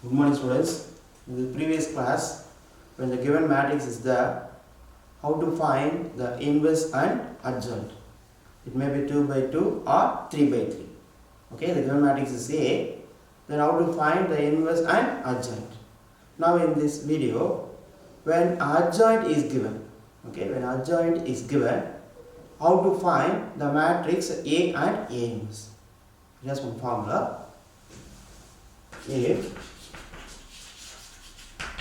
Good morning students. In the previous class, when the given matrix is there, how to find the inverse and adjoint. It may be 2 by 2 or 3 by 3. Okay, the given matrix is A. Then how to find the inverse and adjoint. Now in this video, when adjoint is given, okay, when adjoint is given, how to find the matrix A and A inverse. Just one formula. If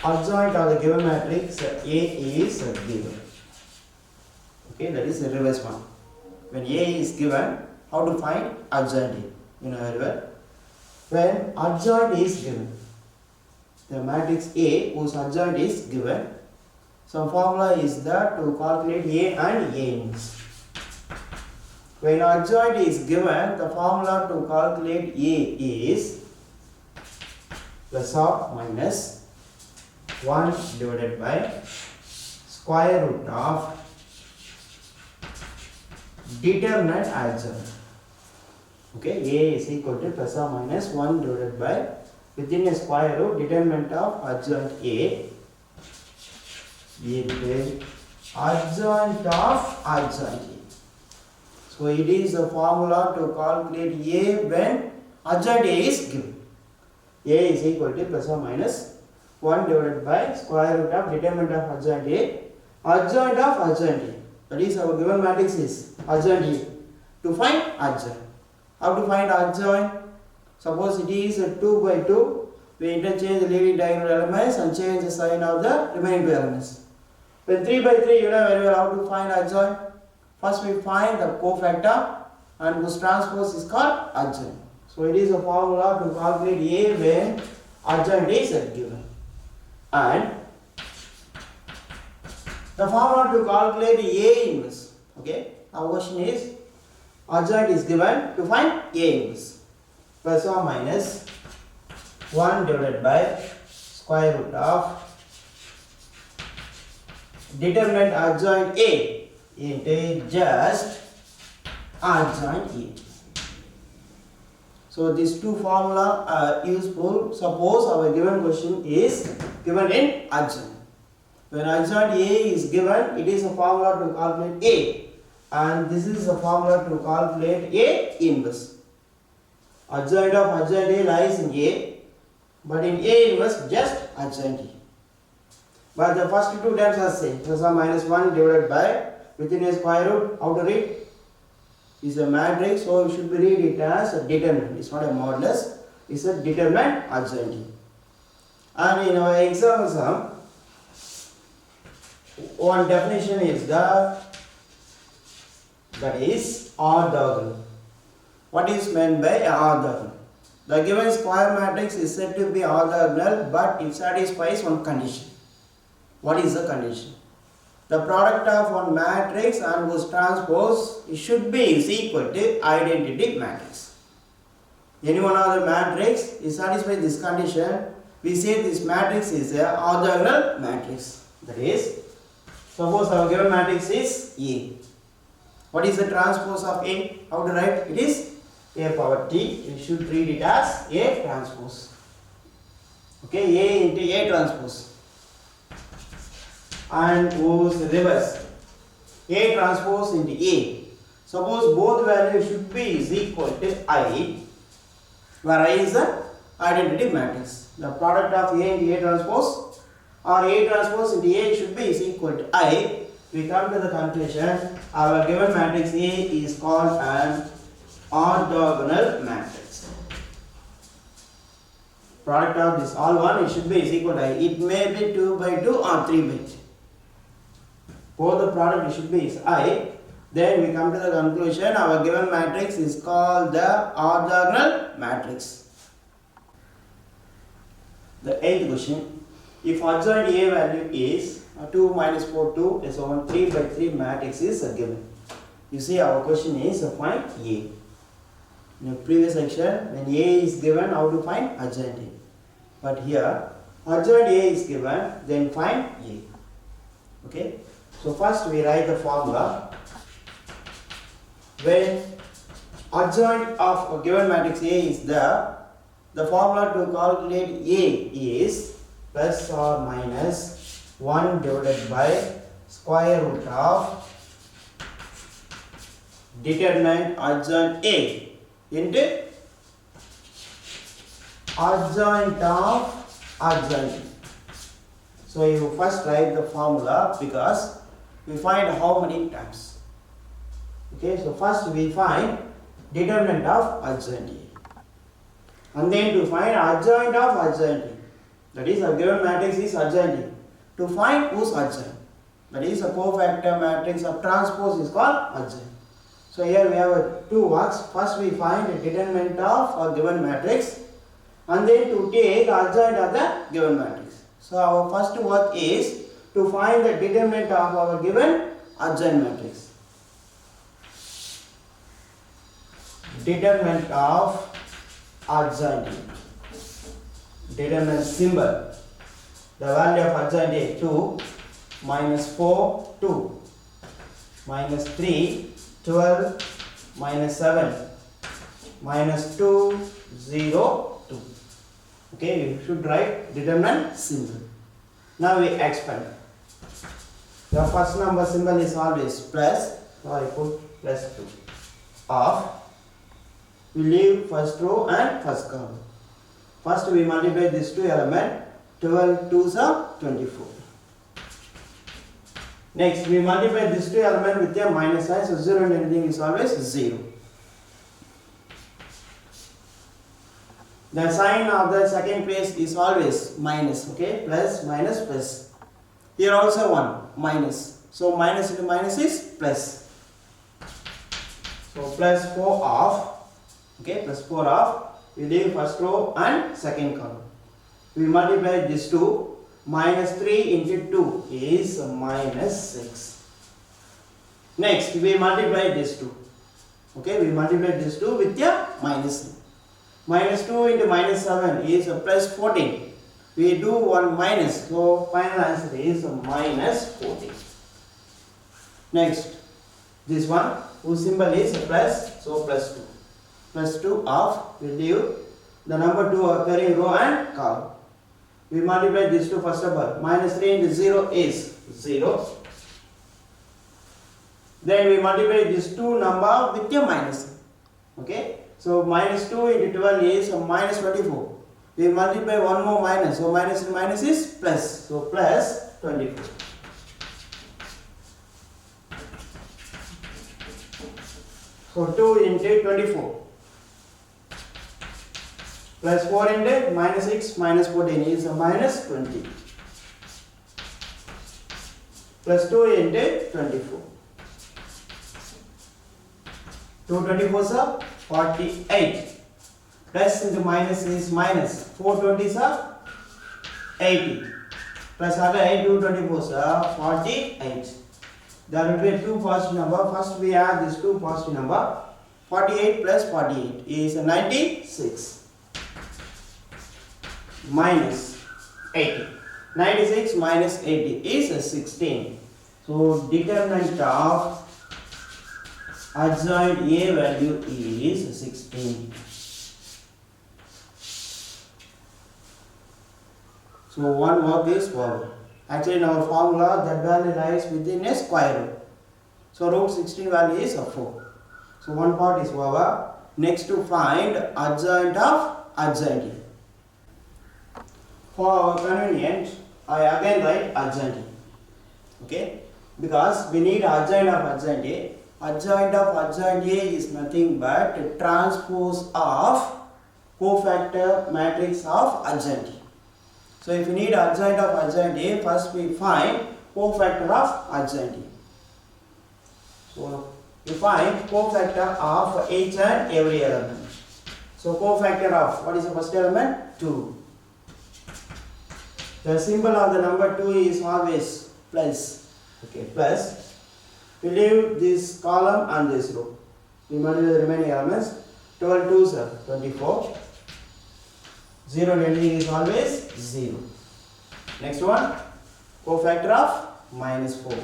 adjoint of the given matrix A is given, okay, that is the reverse one. When A is given, how to find adjoint A? You know very well. When adjoint is given, the matrix A whose adjoint is given, some formula is there to calculate A and A inverse. When adjoint is given, the formula to calculate A is plus or minus 1 divided by square root of determinant adjoint. Okay, A is equal to plus or minus 1 divided by within a square root determinant of adjoint A into adjoint of adjoint A. So it is the formula to calculate A when adjoint A is given. A is equal to plus or minus 1 divided by square root of determinant of adjoint A, adjoint of adjoint A. That is our given matrix is adjoint A. To find adjoint. How to find adjoint? Suppose it is a 2 by 2, we interchange the leading diagonal elements and change the sign of the remaining two elements. When 3 by 3, you know very well how to find adjoint. First we find the cofactor and whose transpose is called adjoint. So it is a formula to calculate A when adjoint is given. And the formula to calculate A inverse. Okay, our question is adjoint is given, to find A inverse. Plus or minus 1 divided by square root of determinant adjoint A into just adjoint A. So these two formula are useful. Suppose our given question is given in adjoint. When adjoint A is given, it is a formula to calculate A, and this is a formula to calculate A inverse. Adjoint of adjoint A lies in A, but in A inverse just adjoint A. But the first two terms are same. Plus or minus 1 divided by within a square root. How to read? Is a matrix, so you should be read it as a determinant. It's not a modulus, it's a determinant adjoint. And in our exam sum, one definition is that is orthogonal. What is meant by orthogonal? The given square matrix is said to be orthogonal, but it satisfies one condition. What is the condition? The product of one matrix and whose transpose should be is equal to identity matrix. Any one of the matrix is satisfied this condition, we say this matrix is a orthogonal matrix. That is, suppose our given matrix is A. What is the transpose of A? How to write? It is A power T. You should read it as A transpose. Okay, A into A transpose. And whose reverse? A transpose into A. Suppose both values should be is equal to I, where I is the identity matrix. The product of A into A transpose or A transpose into A should be is equal to I. We come to the conclusion our given matrix A is called an orthogonal matrix. Product of this all one, it should be is equal to I. It may be 2 by 2 or 3 by 3. For the product it should be is I. Then we come to the conclusion our given matrix is called the orthogonal matrix. The 8th question. If adjoint A value is 2 minus 4 2 is 1 3 by 3 matrix is given. You see our question is find A. In the previous section when A is given, how to find adjoint A. But here adjoint A is given, then find A. Okay. So first we write the formula. When adjoint of a given matrix A is there, The formula to calculate A is plus or minus 1 divided by square root of determinant adjoint A into adjoint of adjoint. So you first write the formula because we find how many times. Okay, so first we find determinant of adjoint A, and then to find adjoint of adjoint A, that is a given matrix is adjoint A. To find whose adjoint, that is a cofactor matrix of transpose is called adjoint. So here we have two works. First we find the determinant of a given matrix, and then to take adjoint of the given matrix. So our first work is to find the determinant of our given adjoint matrix. Determinant of adjoint A. Determinant symbol. The value of adjoint A 2, minus 4 2, minus 3 12, minus 7, minus 2 0 2. Okay, you should write determinant symbol. Now we expand. The first number symbol is always plus, so I put plus 2 of. We leave first row and first column. First we multiply these two elements. 12 2s are 24. Next we multiply these two elements with a minus sign, so 0 and anything is always 0. The sign of the second place is always minus, okay, plus minus plus. Here also 1 minus, so minus into minus is plus. So plus 4 of, okay, plus 4 of, we leave first row and second column. We multiply these two. Minus 3 into 2 is minus 6. Next we multiply these two. Okay, we multiply these two with a minus. Minus 2 into minus 7 is a plus 14. We do one minus, so final answer is a minus 14. Next, this one whose symbol is a plus, so plus 2. Plus 2 of, we leave the number 2 occurring row and column. We multiply these two first of all. Minus 3 into 0 is 0. Then we multiply these two number with a minus. Okay. So minus 2 into 12 is minus 24. We multiply one more minus. So minus and minus is plus. So plus 24. So 2 into 24. Plus 4 into minus 6 minus 14 is a minus 20. Plus 2 into 24. 2 24s are 48. Plus into minus is minus. 4 20s are 80. Plus again 2 24s are 48. There will be two positive number. First we add these two positive number. 48 plus 48 is 96. Minus 80. 96 minus 80 is 16. So determinant of adjoint A value is 16. So one work is over. Actually in our formula that value lies within a square root. So root 16 value is 4. So one part is over. Next to find adjoint of adjoint A. For our convenience, I again write adjoint A. Okay? Because we need adjoint of adjoint A. Adjoint of adjoint A is nothing but a transpose of cofactor matrix of adjoint A. So if you need adjoint of adjoint A, first we find cofactor of adjoint A. So you find cofactor of each and every element. So cofactor of, what is the first element? 2. The symbol of the number 2 is always plus. Okay, plus. We leave this column and this row. We multiply the remaining elements. 12 2s are 24. 0 anything is always 0. Next one, cofactor of minus 4.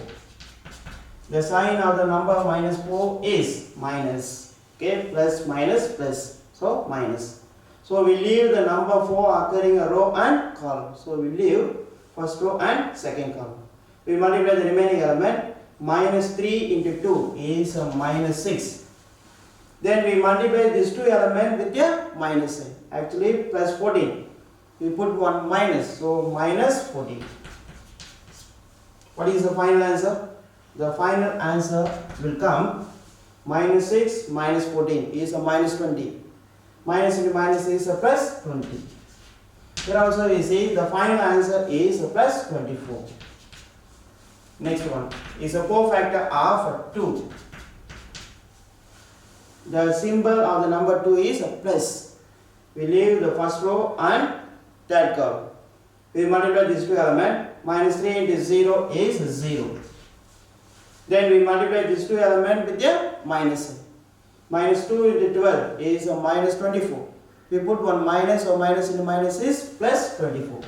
The sign of the number minus 4 is minus. Okay, plus minus plus. So minus. So we leave the number 4 occurring a row and column. So we leave first row and second column. We multiply the remaining element. Minus 3 into 2 is a minus 6. Then we multiply these two elements with a minus sign. Actually plus 14. We put one minus. So minus 14. What is the final answer? The final answer will come minus 6 minus 14 is a minus 20. Minus into minus is a plus 20. Here also we see the final answer is a plus 24. Next one is a cofactor of 2. The symbol of the number 2 is a plus. We leave the first row and third column. We multiply these two elements. Minus 3 into 0 is 0. Then we multiply these two elements with a minus. Minus 2 into 12 is a minus 24. We put one minus, or minus into minus is plus 24.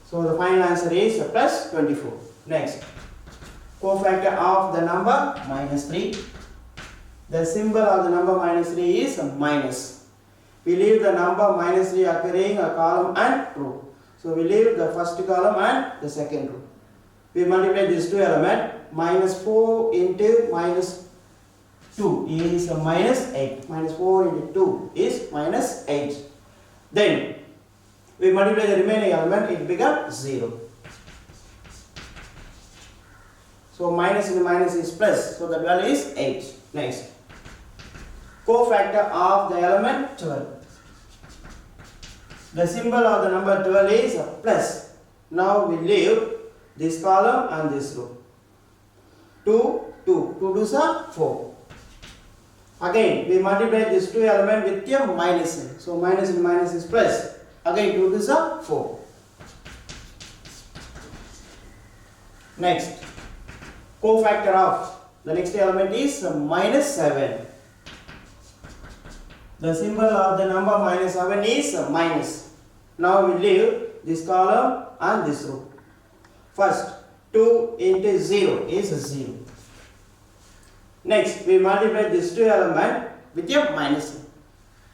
So the final answer is a plus 24. Next, cofactor of the number minus 3. The symbol of the number minus 3 is a minus. We leave the number minus 3 occurring a column and row. So we leave the first column and the second row. We multiply these two elements. Minus 4 into minus 2 is a minus 8. Minus 4 into 2 is minus 8. Then we multiply the remaining element, it becomes 0. So minus into minus is plus, so the value is 8. Next, cofactor of the element 12. The symbol of the number 12 is a plus. Now we leave this column and this row. 2, 2. 2 2s are 4. Again, we multiply these two elements with a minus sign. So minus into minus is plus. Again, 2 2s are 4. Next, cofactor of the next element is minus 7. The symbol of the number minus 7 is minus. Now we leave this column and this row. First, 2 into 0 is 0. Next, we multiply these two elements with a minus.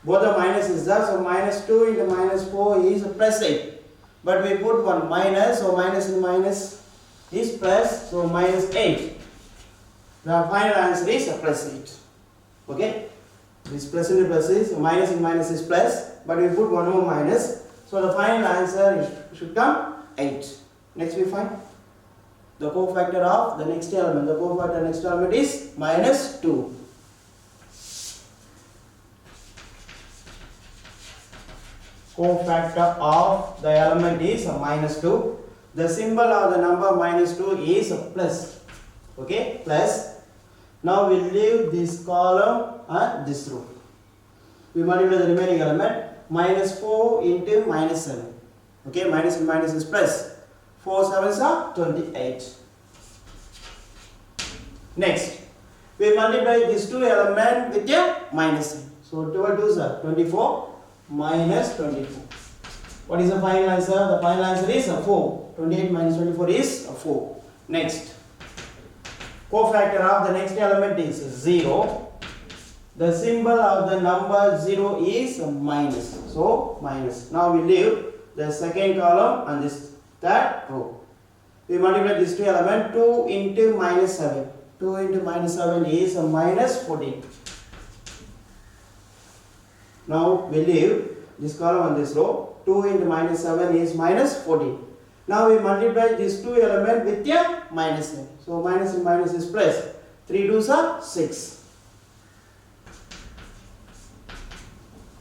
Both the minus is there, so minus 2 into minus 4 is plus 8. But we put one minus, so minus into minus is plus, so minus 8. The final answer is plus 8. Okay? This plus into plus is minus into minus is plus, but we put one more minus. So the final answer should come 8. Next we find the cofactor of the next element. The cofactor next element is minus 2. Cofactor of the element is minus 2. The symbol of the number minus 2 is plus. Okay, plus. Now we leave this column and this row. We multiply the remaining element. Minus 4 into minus 7. Okay, minus and minus is plus. 4 7s are 28. Next, we multiply these two elements with a minus sign. So 12 2s are 24 minus 24. What is the final answer? The final answer is 4. 28 minus 24 is 4. Next, cofactor of the next element is 0. The symbol of the number 0 is minus. So minus. Now we leave the second column and this third row. We multiply these two elements. 2 into minus 7. 2 into minus 7 is minus 14. Now we leave this column and this row. 2 into minus 7 is minus 14. Now we multiply these two elements with a minus sign. So minus and minus is plus. 3 2s are 6.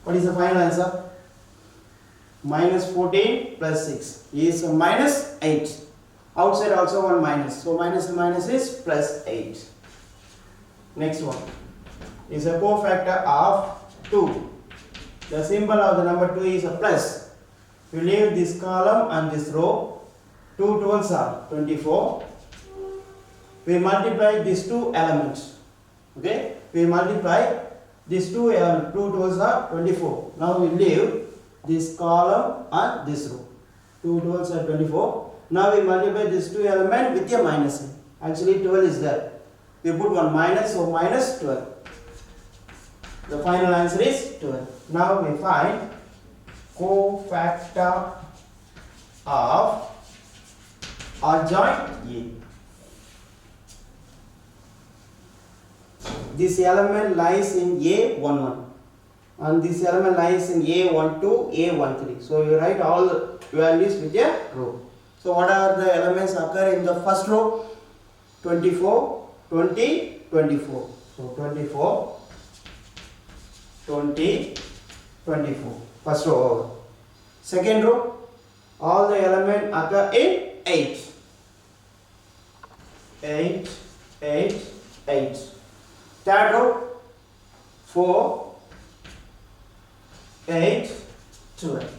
What is the final answer? Minus 14 plus 6 is minus 8. Outside also one minus. So minus and minus is plus 8. Next one is a cofactor of 2. The symbol of the number 2 is a plus. We leave this column and this row. 2 12s are 24. We multiply these two elements. Okay? We multiply these two elements. 2 12s are 24. Now we leave this column and this row. 2 12s are 24. Now we multiply these two elements with a minus sign. Actually 12 is there. We put one minus, so minus 12. The final answer is 12. Now we find cofactor of adjoint A. This element lies in A11 and this element lies in A12, A13. So you write all the values with a row. So what are the elements occur in the first row? 24, 20, 24. So 24, 20, 24. First row over. Second row, all the elements occur in 8. 8, 8, 8. Third row, 4, 8, 12.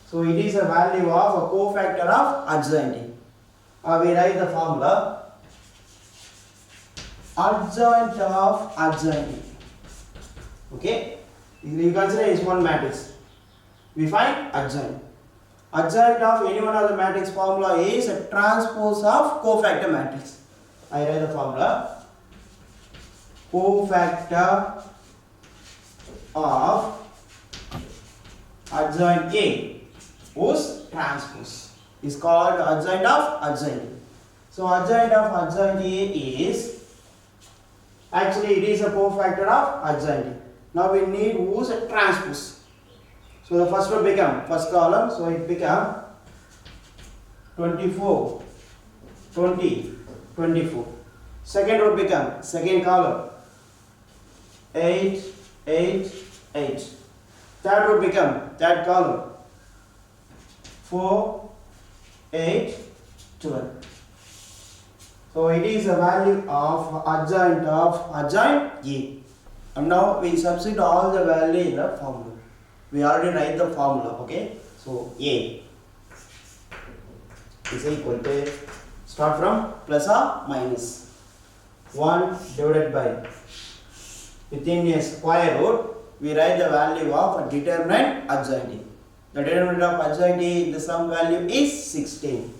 So it is a value of a cofactor of adjoint A. We write the formula. Adjoint of adjoint A. Okay? You consider is one matrix. We find adjoint. Adjoint of any one of the matrix formula is a transpose of cofactor matrix. I write the formula. Cofactor of adjoint A whose transpose is called adjoint of adjoint A. So adjoint of adjoint A is actually it is a cofactor of adjoint A. Now we need whose transpose. So the first row become first column, so it become 24, 20, 24. Second row become second column 8, 8, 8. Third row become third column 4, 8, 12. So it is a value of adjoint A. And now we substitute all the value in the formula. We already write the formula, okay? So A is equal to, start from plus or minus 1 divided by, within a square root we write the value of a determinant adjoint A. The determinant of adjoint A, the sum value is 16.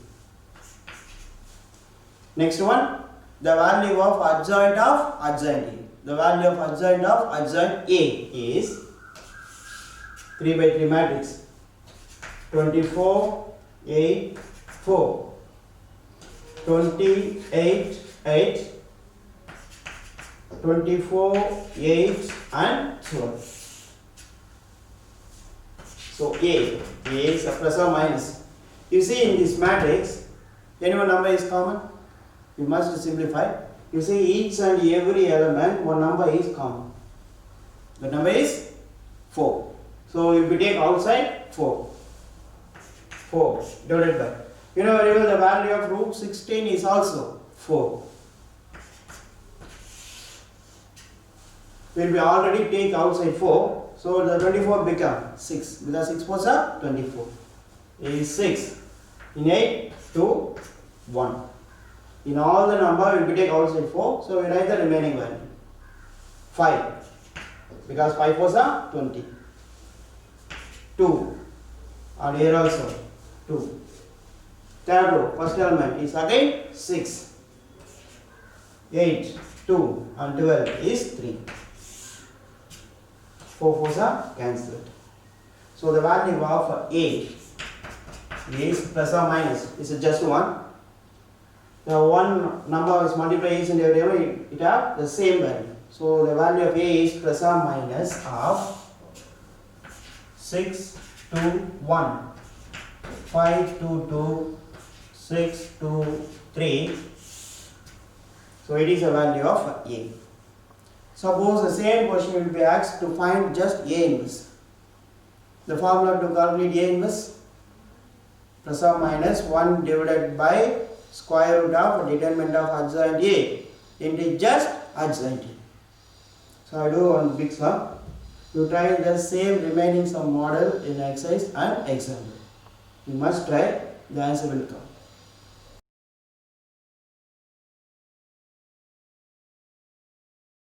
Next one, the value of adjoint A. The value of adjoint A is 3 by 3 matrix 24, 8, 4, 28, 8, 24, 8 and 12. So A is a plus or minus. You see in this matrix, any one number is common. You must simplify. You see each and every element one number is common. The number is 4. So if we take outside 4 divided by, you know very well the value of root 16 is also 4. When we already take outside 4, so the 24 become 6 because 6 4s are 24. Is 6 in 8 2 1. In all the number we take outside 4, so we write the remaining value 5 because 5 4s are 20. 2 and here also 2. Third row, first element is again 6. 8, 2 and 12 is 3. 4 4s are cancelled. So the value of A is plus or minus is just 1. The one number is multiplied each and every element, it have the same value. So the value of A is plus or minus of 6, 2, 1, 5, 2, 2, 6, 2, 3. So it is a value of A. Suppose the same question will be asked to find just A inverse. The formula to calculate A inverse, plus or minus 1 divided by square root of determinant of adjoint A into just adjoint A. So I do one big sum. You try the same remaining sum model in exercise and example. You must try, the answer will come.